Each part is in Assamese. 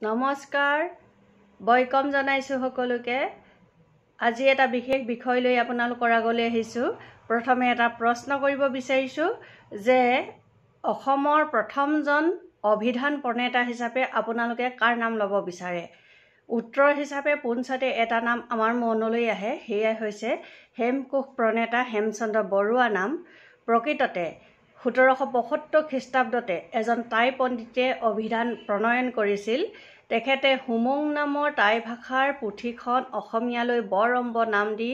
নমস্কাৰ বয়কম জনাইছো সকলোকে আজি এটা বিশেষ বিষয় লৈ আপোনালোকৰ আগলৈ আহিছো প্ৰথমে এটা প্ৰশ্ন কৰিব বিচাৰিছো যে অসমৰ প্ৰথমজন অভিধান প্ৰণেতা হিচাপে আপোনালোকে কাৰ নাম ল'ব বিচাৰে উত্তৰ হিচাপে পোনছতে এটা নাম আমাৰ মনলৈ আহে হেয়াই হৈছে হেমকোষ প্ৰণেতা হেমচন্দ্ৰ বৰুৱা নাম প্ৰকৃততে 1775 খ্ৰীষ্টাব্দতে এজন টাই পণ্ডিতে অভিধান প্ৰণয়ন কৰিছিল তেখেতে হুমং নামৰ টাই ভাষাৰ পুথিখন অসমীয়ালৈ বৰম্ব নাম দি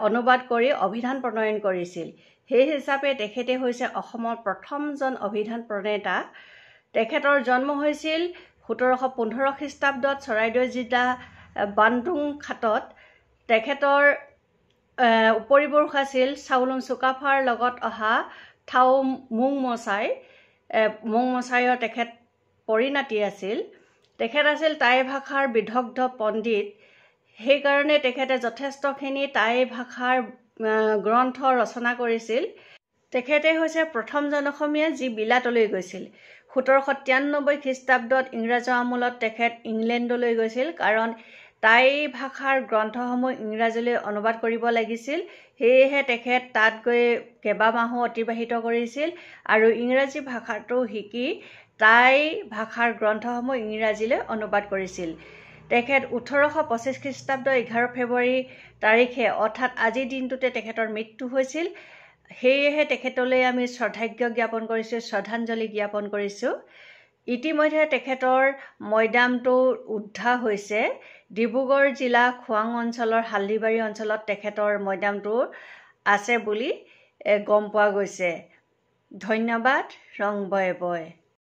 অনুবাদ কৰি অভিধান প্ৰণয়ন কৰিছিল সেই হিচাপে তেখেতে হৈছে অসমৰ প্ৰথমজন অভিধান প্ৰণেতা তেখেতৰ জন্ম হৈছিল 1715 খ্ৰীষ্টাব্দত চৰাইদেউ জিলা বান্দুং খাটত তেখেতৰ উপৰিবৰ্ষ আছিল চাউলুং চুকাফাৰ লগত অহা থাও মুং মচাইৰ তেখেত পৰিণাতি আছিল তেখেত আছিল টাই ভাষাৰ বিদগ্ধ পণ্ডিত সেই কাৰণে তেখেতে যথেষ্টখিনি টাই ভাষাৰ গ্ৰন্থ ৰচনা কৰিছিল তেখেতে হৈছে প্ৰথমজন অসমীয়া যি বিলাতলৈ গৈছিল 1793 খ্ৰীষ্টাব্দত ইংৰাজৰ আমোলত তেখেত ইংলেণ্ডলৈ গৈছিল কাৰণ টাই ভাষাৰ গ্ৰন্থসমূহ ইংৰাজীলৈ অনুবাদ কৰিব লাগিছিল সেয়েহে তেখেত তাত গৈ কেইবামাহো অতিবাহিত কৰিছিল আৰু ইংৰাজী ভাষাটো শিকি টাই ভাষাৰ গ্ৰন্থসমূহ ইংৰাজীলৈ অনুবাদ কৰিছিল তেখেত 1825 খ্ৰীষ্টাব্দ 11 ফেব্ৰুৱাৰী তাৰিখে অৰ্থাৎ আজিৰ দিনটোতে তেখেতৰ মৃত্যু হৈছিল সেয়েহে তেখেতলৈ আমি শ্ৰদ্ধাঞ্জলি জ্ঞাপন কৰিছোঁ ইতিমধ্যে তেখেতৰ মৈদামটো উদ্ধাৰ হৈছে ডিব্ৰুগড় জিলা খোৱাং অঞ্চলৰ হালদিবাৰী অঞ্চলত তেখেতৰ মৈদামটো আছে বুলি গম পোৱা গৈছে ধন্যবাদ ৰং বয় বয়